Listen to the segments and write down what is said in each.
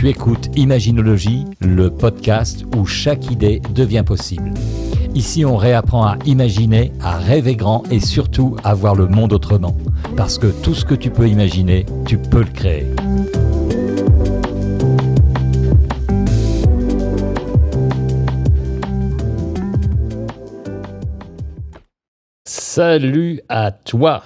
Tu écoutes Imaginologie, le podcast où chaque idée devient possible. Ici, on réapprend à imaginer, à rêver grand et surtout à voir le monde autrement. Parce que tout ce que tu peux imaginer, tu peux le créer. Salut à toi!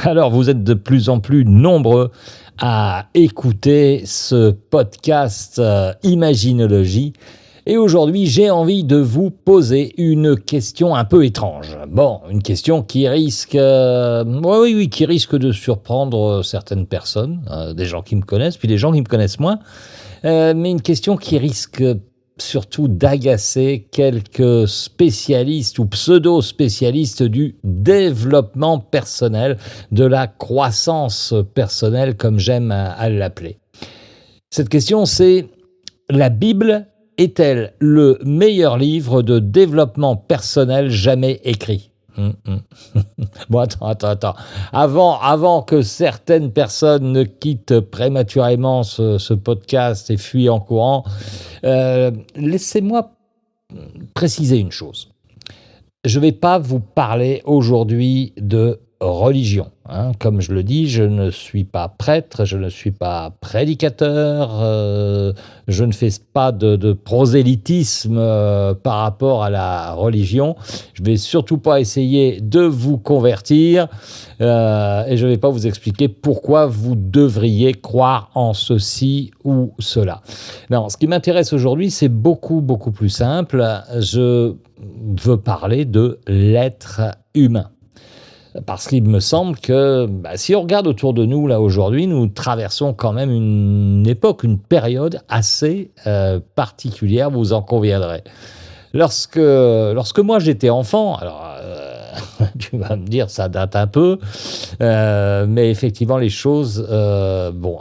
Alors, vous êtes de plus en plus nombreux à écouter ce podcast Imaginologie. Et aujourd'hui, j'ai envie de vous poser une question un peu étrange. Bon, une question qui risque, qui risque de surprendre certaines personnes, des gens qui me connaissent, puis des gens qui me connaissent moins. Mais une question qui risque surtout d'agacer quelques spécialistes ou pseudo-spécialistes du développement personnel, de la croissance personnelle, comme j'aime à l'appeler. Cette question, c'est: la Bible est-elle le meilleur livre de développement personnel jamais écrit ? Bon, attends. Avant que certaines personnes ne quittent prématurément ce podcast et fuient en courant, laissez-moi préciser une chose. Je ne vais pas vous parler aujourd'hui de religion. Comme je le dis, je ne suis pas prêtre, je ne suis pas prédicateur, je ne fais pas de prosélytisme par rapport à la religion. Je ne vais surtout pas essayer de vous convertir et je ne vais pas vous expliquer pourquoi vous devriez croire en ceci ou cela. Non, ce qui m'intéresse aujourd'hui, c'est beaucoup plus simple. Je veux parler de l'être humain. Parce qu'il me semble que si on regarde autour de nous, là, aujourd'hui, nous traversons quand même une époque, une période assez particulière, vous en conviendrez. Lorsque moi j'étais enfant, alors tu vas me dire ça date un peu, mais effectivement les choses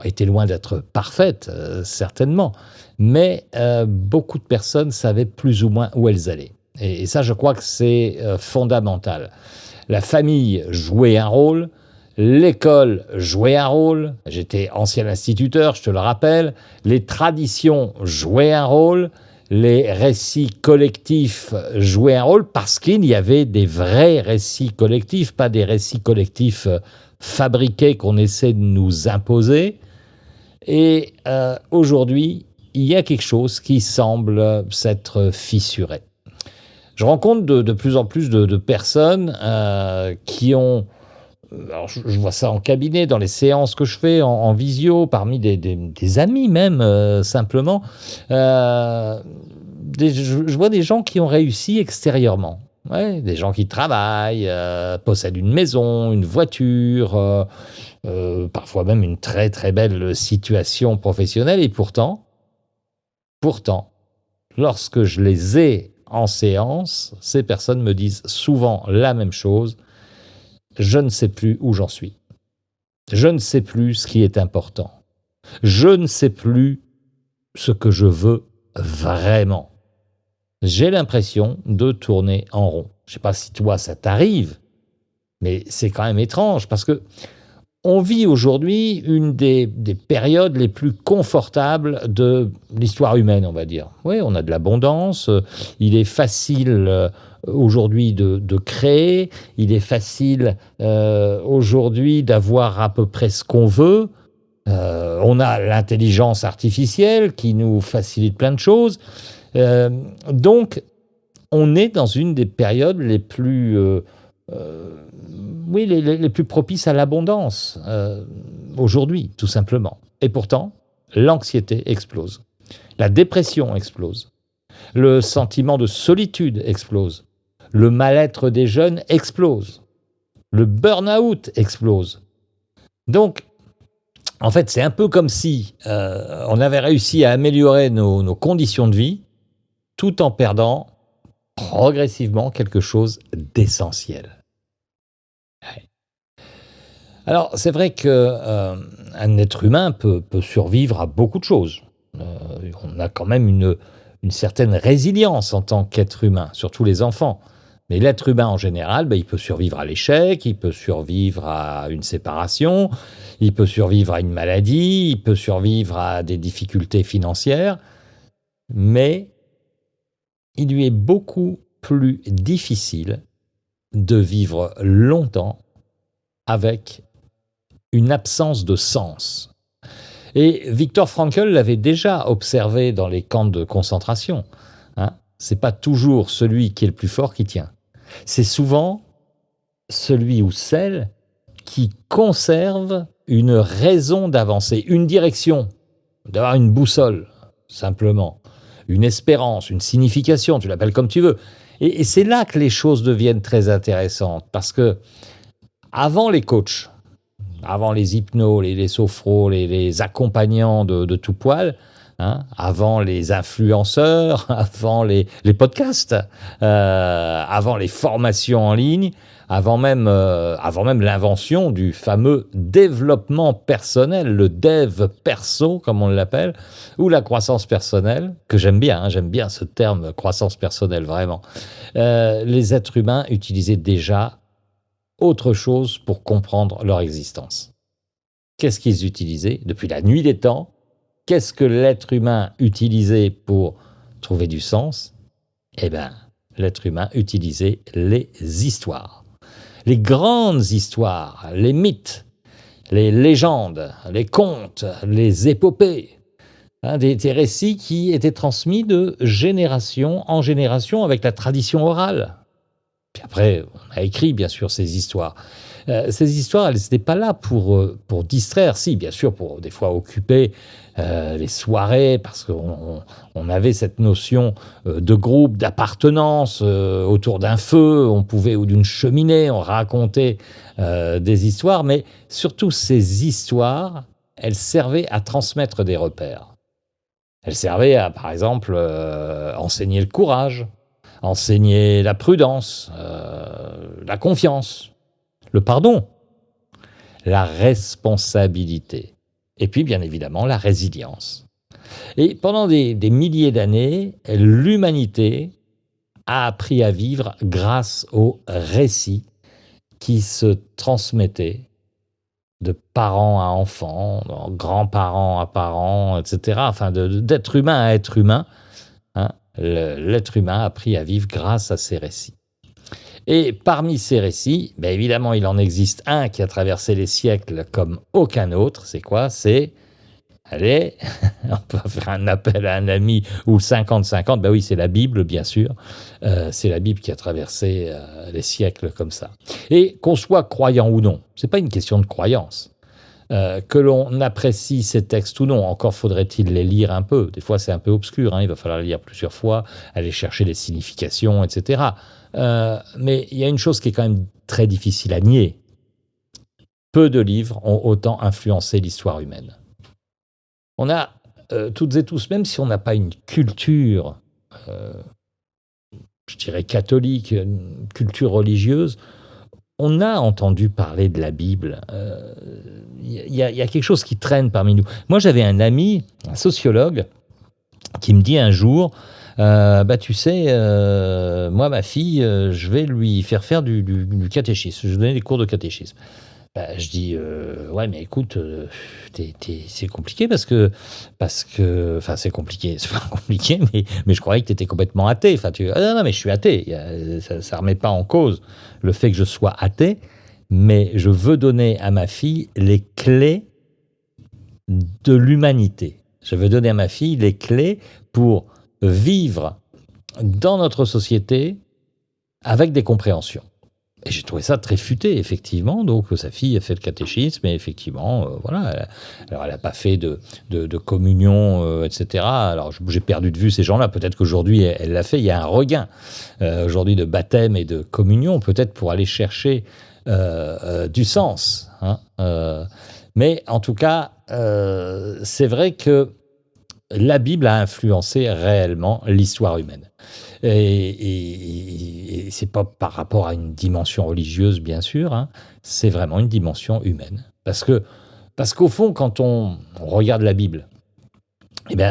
étaient loin d'être parfaites, certainement, mais beaucoup de personnes savaient plus ou moins où elles allaient. Et ça, je crois que c'est fondamental. La famille jouait un rôle, l'école jouait un rôle, j'étais ancien instituteur, je te le rappelle, les traditions jouaient un rôle, les récits collectifs jouaient un rôle parce qu'il y avait des vrais récits collectifs, pas des récits collectifs fabriqués qu'on essaie de nous imposer. Et aujourd'hui, il y a quelque chose qui semble s'être fissuré. Je rencontre de plus en plus de personnes qui ont... Alors je vois ça en cabinet, dans les séances que je fais, en visio, parmi des amis même, simplement. Je vois des gens qui ont réussi extérieurement. Ouais, des gens qui travaillent, possèdent une maison, une voiture, parfois même une très très belle situation professionnelle. Et pourtant, lorsque je les ai en séance, ces personnes me disent souvent la même chose: je ne sais plus où j'en suis. Je ne sais plus ce qui est important. Je ne sais plus ce que je veux vraiment. J'ai l'impression de tourner en rond. Je ne sais pas si toi ça t'arrive, mais c'est quand même étrange parce que on vit aujourd'hui une des périodes les plus confortables de l'histoire humaine, on va dire. Oui, on a de l'abondance, il est facile aujourd'hui de créer, il est facile aujourd'hui d'avoir à peu près ce qu'on veut. On a l'intelligence artificielle qui nous facilite plein de choses. Donc, on est dans une des périodes les plus... les plus propices à l'abondance, aujourd'hui, tout simplement. Et pourtant, l'anxiété explose. La dépression explose. Le sentiment de solitude explose. Le mal-être des jeunes explose. Le burn-out explose. Donc, en fait, c'est un peu comme si on avait réussi à améliorer nos conditions de vie tout en perdant progressivement quelque chose d'essentiel. Alors, c'est vrai qu'un être humain peut survivre à beaucoup de choses. On a quand même une certaine résilience en tant qu'être humain, surtout les enfants. Mais l'être humain en général, il peut survivre à l'échec, il peut survivre à une séparation, il peut survivre à une maladie, il peut survivre à des difficultés financières, mais il lui est beaucoup plus difficile de vivre longtemps avec une absence de sens. Et Viktor Frankl l'avait déjà observé dans les camps de concentration. C'est pas toujours celui qui est le plus fort qui tient. C'est souvent celui ou celle qui conserve une raison d'avancer, une direction, d'avoir une boussole, simplement, une espérance, une signification, tu l'appelles comme tu veux. Et c'est là que les choses deviennent très intéressantes, parce que avant les coachs, avant les hypnos, les sophros, les accompagnants de tout poil, avant les influenceurs, avant les podcasts, avant les formations en ligne, avant même l'invention du fameux développement personnel, le dev perso, comme on l'appelle, ou la croissance personnelle, que j'aime bien ce terme croissance personnelle, vraiment. Les êtres humains utilisaient déjà autre chose pour comprendre leur existence. Qu'est-ce qu'ils utilisaient depuis la nuit des temps? Qu'est-ce que l'être humain utilisait pour trouver du sens? Eh bien, l'être humain utilisait les histoires. Les grandes histoires, les mythes, les légendes, les contes, les épopées, des récits qui étaient transmis de génération en génération avec la tradition orale. Puis après, on a écrit, bien sûr, ces histoires. Ces histoires, elles n'étaient pas là pour distraire. Si, bien sûr, pour des fois occuper les soirées, parce qu'on avait cette notion de groupe, d'appartenance autour d'un feu, ou d'une cheminée, on racontait des histoires. Mais surtout, ces histoires, elles servaient à transmettre des repères. Elles servaient à, par exemple, enseigner le courage, enseigner la prudence, la confiance, le pardon, la responsabilité, et puis bien évidemment la résilience. Et pendant des milliers d'années, l'humanité a appris à vivre grâce aux récits qui se transmettaient de parents à enfants, de grands-parents à parents, etc., enfin d'être humain à être humain. L'être humain a appris à vivre grâce à ces récits. Et parmi ces récits, évidemment, il en existe un qui a traversé les siècles comme aucun autre. C'est quoi? Allez, on peut faire un appel à un ami, ou le 50-50, oui, c'est la Bible, bien sûr. C'est la Bible qui a traversé les siècles comme ça. Et qu'on soit croyant ou non, c'est pas une question de croyance. Que l'on apprécie ces textes ou non, encore faudrait-il les lire un peu. Des fois, c'est un peu obscur, il va falloir les lire plusieurs fois, aller chercher les significations, etc. Mais il y a une chose qui est quand même très difficile à nier. Peu de livres ont autant influencé l'histoire humaine. On a toutes et tous, même si on n'a pas une culture, je dirais catholique, une culture religieuse, on a entendu parler de la Bible. Il y a quelque chose qui traîne parmi nous. Moi, j'avais un ami, un sociologue, qui me dit un jour, tu sais, moi, ma fille, je vais lui faire du catéchisme. Je vais donner des cours de catéchisme. Je dis, ouais, mais écoute, c'est compliqué parce que, enfin, c'est compliqué, c'est pas compliqué, mais je croyais que tu étais complètement athée. Enfin, non, mais je suis athée. Ça remet pas en cause le fait que je sois athée, mais je veux donner à ma fille les clés de l'humanité. Je veux donner à ma fille les clés pour vivre dans notre société avec des compréhensions. Et j'ai trouvé ça très futé, effectivement. Donc, sa fille a fait le catéchisme, et effectivement, voilà. Alors, elle n'a pas fait de communion, etc. Alors, j'ai perdu de vue ces gens-là. Peut-être qu'aujourd'hui, elle l'a fait. Il y a un regain, aujourd'hui, de baptême et de communion, peut-être pour aller chercher du sens. Mais, en tout cas, c'est vrai que la Bible a influencé réellement l'histoire humaine. Et c'est pas par rapport à une dimension religieuse, bien sûr, c'est vraiment une dimension humaine. Parce qu'au fond, quand on regarde la Bible,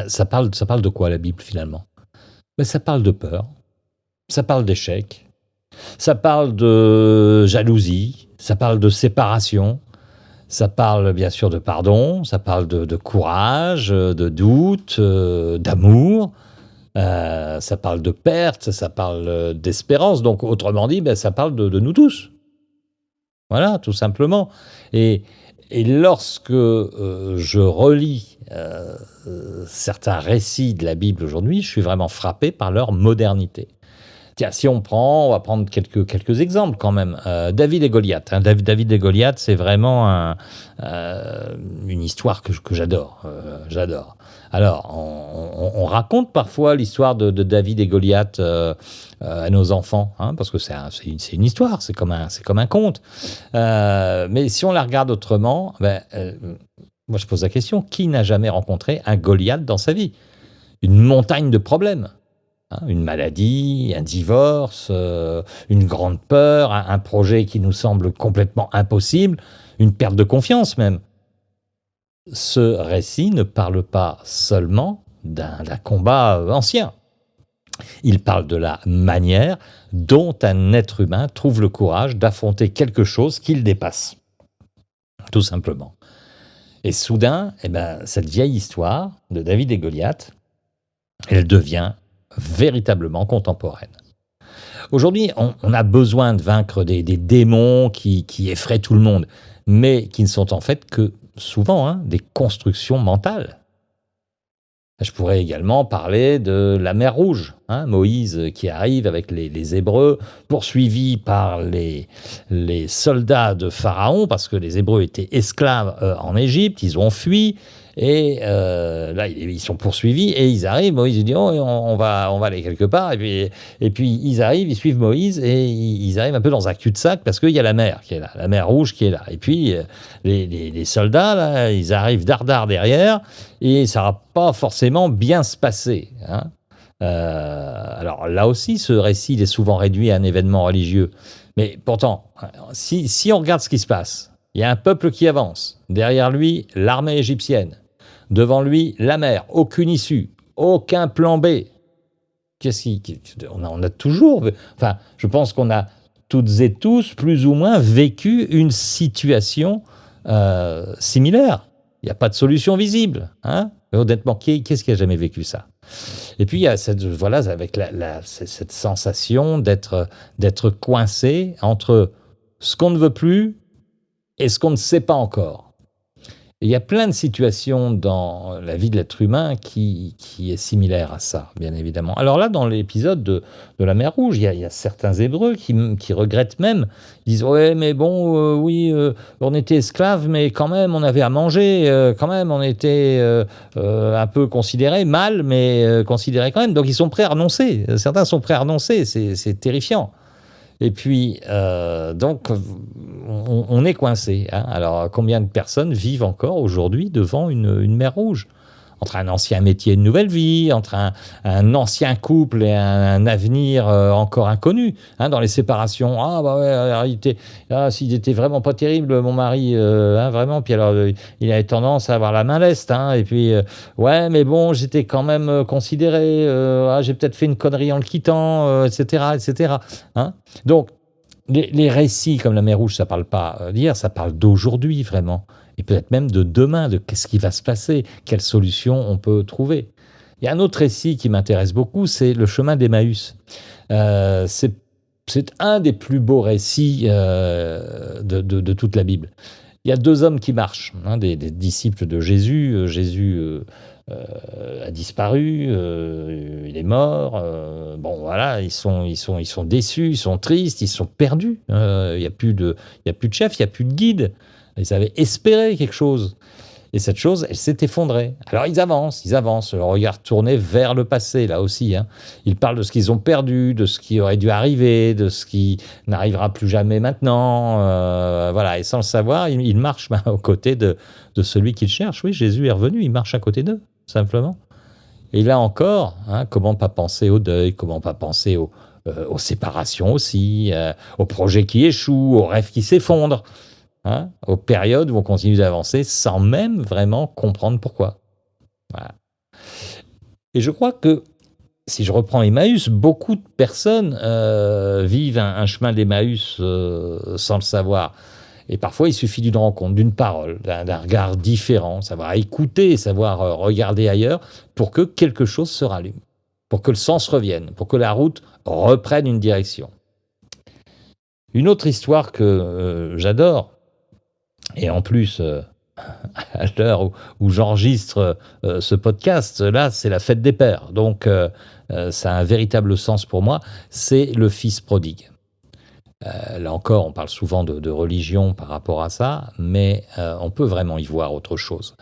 ça parle de quoi, la Bible, finalement? Ça parle de peur, ça parle d'échec, Ça parle de jalousie, ça parle de séparation, ça parle bien sûr de pardon, ça parle de courage, de doute, d'amour, ça parle de perte, ça parle d'espérance. Donc autrement dit, ben, ça parle de nous tous. Voilà, tout simplement. Et, et lorsque je relis certains récits de la Bible aujourd'hui, je suis vraiment frappé par leur modernité. Tiens, si on va prendre quelques exemples quand même. David et Goliath, hein. David et Goliath, c'est vraiment une histoire que j'adore. J'adore. Alors, on raconte parfois l'histoire de David et Goliath à nos enfants, hein, parce que c'est une histoire, c'est comme un conte. Mais si on la regarde autrement, ben, moi je pose la question, qui n'a jamais rencontré un Goliath dans sa vie? Une montagne de problèmes. Hein, une maladie, un divorce, une grande peur, un projet qui nous semble complètement impossible, une perte de confiance même. Ce récit ne parle pas seulement d'un combat ancien. Il parle de la manière dont un être humain trouve le courage d'affronter quelque chose qu'il dépasse. Tout simplement. Et soudain, eh ben, cette vieille histoire de David et Goliath, elle devient véritablement contemporaine. Aujourd'hui, on a besoin de vaincre des démons qui effraient tout le monde, mais qui ne sont en fait que souvent des constructions mentales. Je pourrais également parler de la mer Rouge, hein, Moïse qui arrive avec les Hébreux, poursuivi par les soldats de Pharaon, parce que les Hébreux étaient esclaves en Égypte, ils ont fui, et là ils sont poursuivis, et ils arrivent, Moïse dit oh, on va aller quelque part, et puis ils arrivent, ils suivent Moïse, et ils arrivent un peu dans un cul-de-sac, parce qu'il y a la mer qui est là, la mer Rouge qui est là, et puis les soldats, là, ils arrivent dardard derrière, et ça va pas forcément bien se passer. Hein. Alors là aussi, ce récit il est souvent réduit à un événement religieux. Mais pourtant, si on regarde ce qui se passe, il y a un peuple qui avance. Derrière lui, l'armée égyptienne. Devant lui, la mer. Aucune issue. Aucun plan B. On a toujours... Enfin, je pense qu'on a toutes et tous, plus ou moins, vécu une situation similaire. Il n'y a pas de solution visible. Hein. Honnêtement, qu'est-ce qui a jamais vécu ça? Et puis, il y a avec cette sensation d'être coincé entre ce qu'on ne veut plus et ce qu'on ne sait pas encore. Et il y a plein de situations dans la vie de l'être humain qui est similaire à ça, bien évidemment. Alors là, dans l'épisode de la mer Rouge, il y a certains Hébreux qui regrettent même. Ils disent « Ouais, mais bon, oui, on était esclaves, mais quand même, on avait à manger. Quand même, on était un peu considérés, mal, mais considérés quand même. » Donc, ils sont prêts à renoncer. Certains sont prêts à renoncer. C'est terrifiant. Et puis, donc, on est coincé. Hein. Alors, combien de personnes vivent encore aujourd'hui devant une mer Rouge? Entre un ancien métier et une nouvelle vie, entre un ancien couple et un avenir encore inconnu. Hein, dans les séparations, ah bah ouais, alors, s'il était vraiment pas terrible, mon mari, vraiment, puis alors il avait tendance à avoir la main leste, hein, et puis ouais, mais bon, j'étais quand même considéré, j'ai peut-être fait une connerie en le quittant, etc., etc. Hein. Donc, les récits comme la mer Rouge, ça parle pas d'hier, ça parle d'aujourd'hui vraiment. Et peut-être même de demain, de qu'est-ce qui va se passer, quelles solutions on peut trouver. Il y a un autre récit qui m'intéresse beaucoup, c'est le chemin d'Emmaüs. C'est un des plus beaux récits de toute la Bible. Il y a deux hommes qui marchent, des disciples de Jésus. Jésus a disparu, il est mort. Bon, voilà, ils sont déçus, ils sont tristes, ils sont perdus. Il n'y a plus de chef, il n'y a plus de guide. Ils avaient espéré quelque chose. Et cette chose, elle s'est effondrée. Alors ils avancent, le regard tourné vers le passé, là aussi. Hein. Ils parlent de ce qu'ils ont perdu, de ce qui aurait dû arriver, de ce qui n'arrivera plus jamais maintenant. Voilà, et sans le savoir, ils marchent aux côtés de celui qu'ils cherchent. Oui, Jésus est revenu, il marche à côté d'eux, simplement. Et là encore, comment pas penser au deuil, comment pas penser aux séparations aussi, aux projets qui échouent, aux rêves qui s'effondrent. Aux périodes où on continue d'avancer sans même vraiment comprendre pourquoi. Voilà. Et je crois que si je reprends Emmaüs, beaucoup de personnes vivent un chemin d'Emmaüs sans le savoir. Et parfois, il suffit d'une rencontre, d'une parole, d'un regard différent, savoir écouter, savoir regarder ailleurs, pour que quelque chose se rallume, pour que le sens revienne, pour que la route reprenne une direction. Une autre histoire que j'adore, et en plus, à l'heure où j'enregistre ce podcast, là, c'est la fête des pères. Donc, ça a un véritable sens pour moi. C'est le fils prodigue. Là encore, on parle souvent de religion par rapport à ça, mais on peut vraiment y voir autre chose.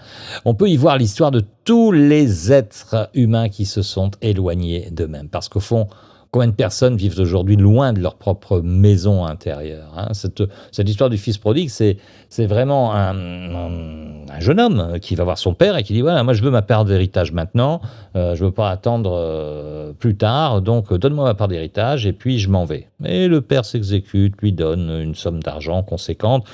On peut y voir l'histoire de tous les êtres humains qui se sont éloignés d'eux-mêmes. Parce qu'au fond, combien de personnes vivent aujourd'hui loin de leur propre maison intérieure, hein? Cette histoire du fils prodigue, c'est vraiment un jeune homme qui va voir son père et qui dit « Voilà, moi je veux ma part d'héritage maintenant, je ne veux pas attendre plus tard, donc donne-moi ma part d'héritage et puis je m'en vais. » Et le père s'exécute, lui donne une somme d'argent conséquente.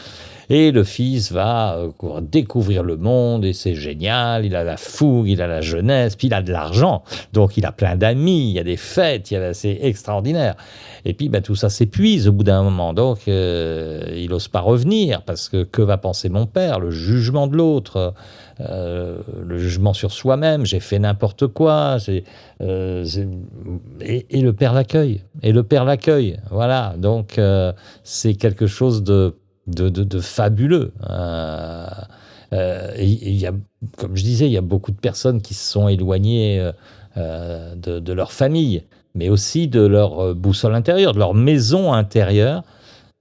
Et le fils va découvrir le monde et c'est génial, il a la fougue, il a la jeunesse, puis il a de l'argent, donc il a plein d'amis, il y a des fêtes, c'est extraordinaire. Et puis tout ça s'épuise au bout d'un moment, donc il n'ose pas revenir parce que va penser mon père, le jugement de l'autre, le jugement sur soi-même, j'ai fait n'importe quoi, et le père l'accueille, voilà, donc c'est quelque chose de fabuleux. Il y a, comme je disais, il y a beaucoup de personnes qui se sont éloignées de leur famille, mais aussi de leur boussole intérieure, de leur maison intérieure.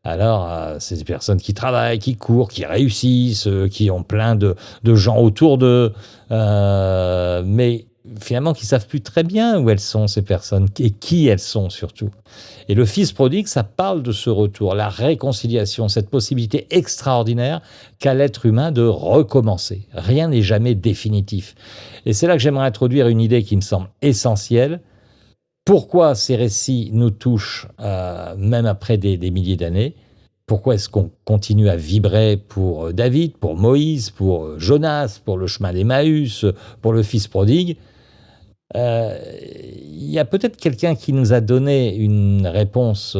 Alors, c'est des personnes qui travaillent, qui courent, qui réussissent, qui ont plein de gens autour d'eux, mais finalement qui ne savent plus très bien où elles sont, ces personnes, et qui elles sont surtout. Et le fils prodigue, ça parle de ce retour, la réconciliation, cette possibilité extraordinaire qu'a l'être humain de recommencer. Rien n'est jamais définitif. Et c'est là que j'aimerais introduire une idée qui me semble essentielle. Pourquoi ces récits nous touchent même après des milliers d'années? Pourquoi est-ce qu'on continue à vibrer pour David, pour Moïse, pour Jonas, pour le chemin d'Emmaüs, pour le fils prodigue? Il y a peut-être quelqu'un qui nous a donné une réponse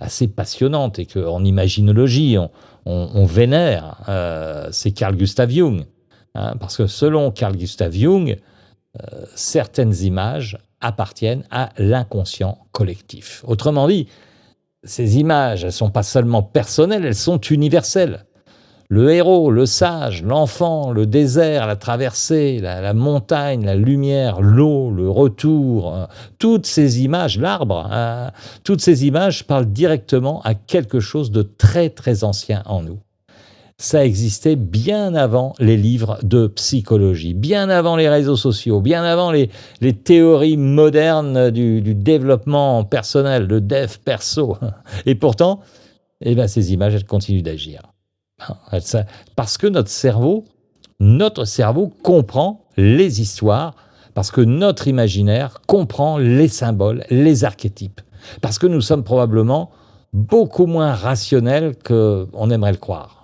assez passionnante et qu'en imaginologie, on vénère. C'est Carl Gustav Jung. Hein, parce que selon Carl Gustav Jung, certaines images appartiennent à l'inconscient collectif. Autrement dit, ces images, elles ne sont pas seulement personnelles, elles sont universelles. Le héros, le sage, l'enfant, le désert, la traversée, la montagne, la lumière, l'eau, le retour, toutes ces images, l'arbre, toutes ces images parlent directement à quelque chose de très très ancien en nous. Ça existait bien avant les livres de psychologie, bien avant les réseaux sociaux, bien avant les théories modernes du développement personnel, le dev perso. Et pourtant, ces images, elles continuent d'agir. Parce que notre cerveau comprend les histoires, parce que notre imaginaire comprend les symboles, les archétypes. Parce que nous sommes probablement beaucoup moins rationnels qu'on aimerait le croire.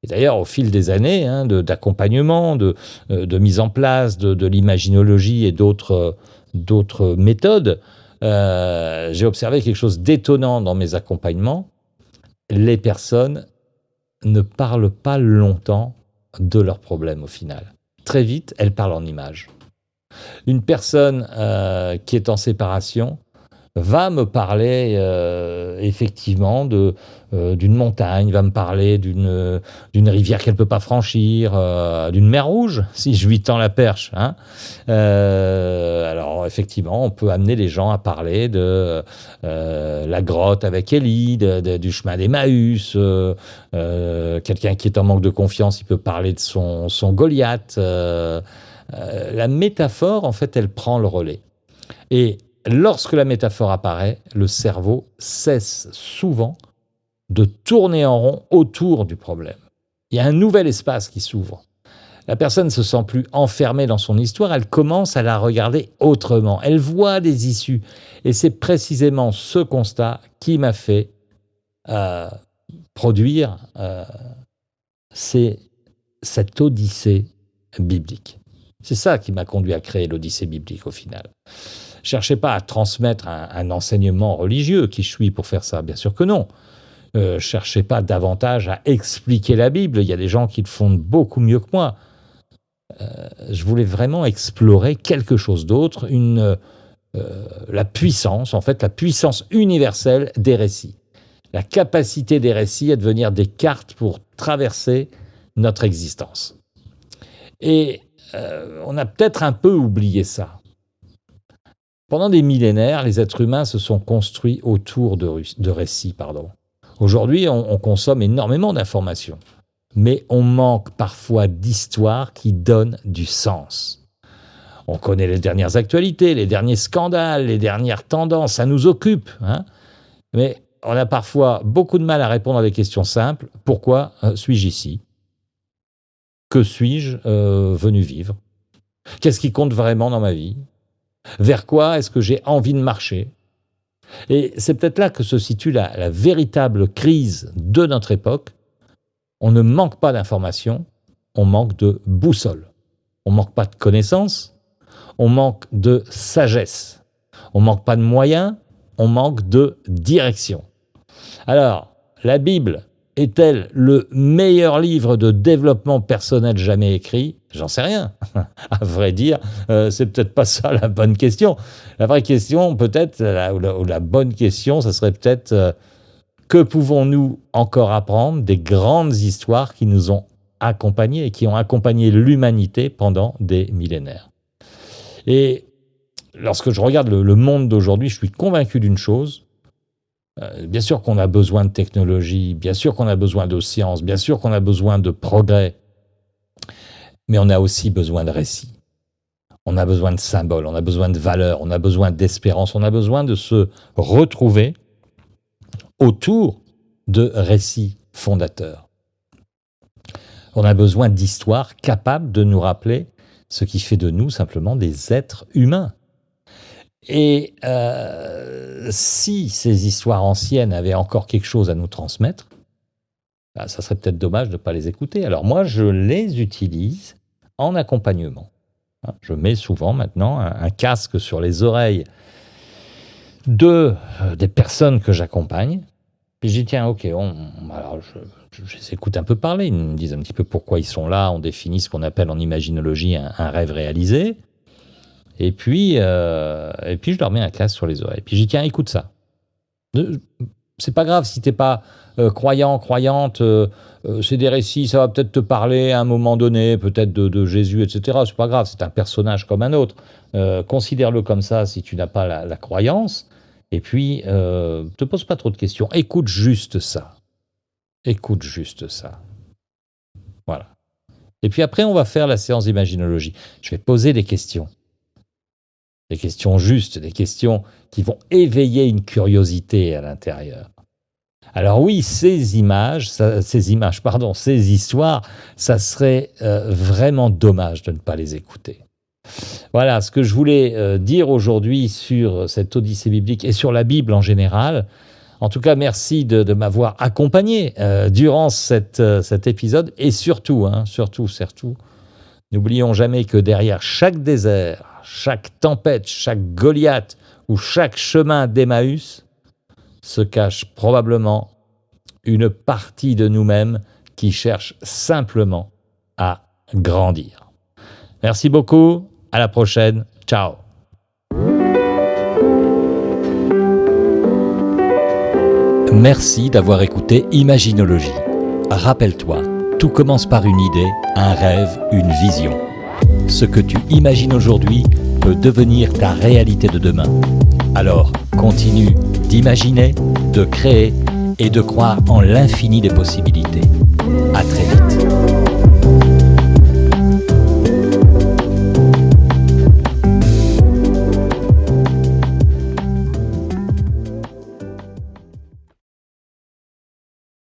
Et d'ailleurs, au fil des années d'accompagnement, de mise en place de l'imaginologie et d'autres méthodes, j'ai observé quelque chose d'étonnant dans mes accompagnements. Les personnes ne parlent pas longtemps de leurs problèmes au final. Très vite, elles parlent en images. Une personne qui est en séparation va me parler effectivement d'une montagne, va me parler d'une rivière qu'elle ne peut pas franchir, d'une mer Rouge, si je lui tends la perche. Hein. Alors effectivement, on peut amener les gens à parler de la grotte avec Élie, du chemin d'Emmaüs, quelqu'un qui est en manque de confiance, il peut parler de son Goliath. La métaphore, en fait, elle prend le relais. Et lorsque la métaphore apparaît, le cerveau cesse souvent de tourner en rond autour du problème. Il y a un nouvel espace qui s'ouvre. La personne ne se sent plus enfermée dans son histoire, elle commence à la regarder autrement. Elle voit des issues. Et c'est précisément ce constat qui m'a fait produire cette odyssée biblique. C'est ça qui m'a conduit à créer l'Odyssée biblique au final. Cherchez pas à transmettre un enseignement religieux. Qui je suis pour faire ça? Bien sûr que non. Cherchez pas davantage à expliquer la Bible. Il y a des gens qui le font beaucoup mieux que moi. Je voulais vraiment explorer quelque chose d'autre, la puissance universelle des récits. La capacité des récits à devenir des cartes pour traverser notre existence. Et on a peut-être un peu oublié ça. Pendant des millénaires, les êtres humains se sont construits autour de récits. Aujourd'hui, on consomme énormément d'informations, mais on manque parfois d'histoires qui donnent du sens. On connaît les dernières actualités, les derniers scandales, les dernières tendances, ça nous occupe, mais on a parfois beaucoup de mal à répondre à des questions simples. Pourquoi suis-je ici? Que suis-je venu vivre? Qu'est-ce qui compte vraiment dans ma vie? Vers quoi est-ce que j'ai envie de marcher? Et c'est peut-être là que se situe la véritable crise de notre époque. On ne manque pas d'informations, on manque de boussole. On ne manque pas de connaissances, on manque de sagesse. On ne manque pas de moyens, on manque de direction. Alors, la Bible est-elle le meilleur livre de développement personnel jamais écrit? J'en sais rien. À vrai dire, c'est peut-être pas ça la bonne question. La vraie question, peut-être, ou la bonne question, ça serait peut-être que pouvons-nous encore apprendre des grandes histoires qui nous ont accompagnés et qui ont accompagné l'humanité pendant des millénaires. Et lorsque je regarde le monde d'aujourd'hui, je suis convaincu d'une chose. Bien sûr qu'on a besoin de technologie, bien sûr qu'on a besoin de science, bien sûr qu'on a besoin de progrès, mais on a aussi besoin de récits. On a besoin de symboles, on a besoin de valeurs, on a besoin d'espérance, on a besoin de se retrouver autour de récits fondateurs. On a besoin d'histoires capables de nous rappeler ce qui fait de nous simplement des êtres humains. Et si ces histoires anciennes avaient encore quelque chose à nous transmettre, ça serait peut-être dommage de ne pas les écouter. Alors moi, je les utilise en accompagnement. Je mets souvent maintenant un casque sur les oreilles des personnes que j'accompagne. Puis je dis, tiens, ok, alors je les écoute un peu parler. Ils me disent un petit peu pourquoi ils sont là. On définit ce qu'on appelle en imaginologie un rêve réalisé. Et puis je leur mets un casque sur les oreilles. Puis je dis, tiens, écoute ça. C'est pas grave si t'es pas croyant, croyante. C'est des récits, ça va peut-être te parler à un moment donné, peut-être de Jésus, etc. C'est pas grave, c'est un personnage comme un autre. Considère-le comme ça si tu n'as pas la croyance. Et puis, te pose pas trop de questions. Écoute juste ça. Écoute juste ça. Voilà. Et puis après, on va faire la séance d'imaginologie. Je vais poser des questions. Des questions justes, des questions qui vont éveiller une curiosité à l'intérieur. Alors oui, ces histoires, ça serait vraiment dommage de ne pas les écouter. Voilà ce que je voulais dire aujourd'hui sur cette Odyssée biblique et sur la Bible en général. En tout cas, merci de m'avoir accompagné durant cet épisode. Et surtout, n'oublions jamais que derrière chaque désert, chaque tempête, chaque Goliath ou chaque chemin d'Emmaüs se cache probablement une partie de nous-mêmes qui cherche simplement à grandir. Merci beaucoup, à la prochaine, ciao. Merci d'avoir écouté Imaginologie. Rappelle-toi, tout commence par une idée, un rêve, une vision. Ce que tu imagines aujourd'hui peut devenir ta réalité de demain. Alors, continue d'imaginer, de créer et de croire en l'infini des possibilités. À très vite.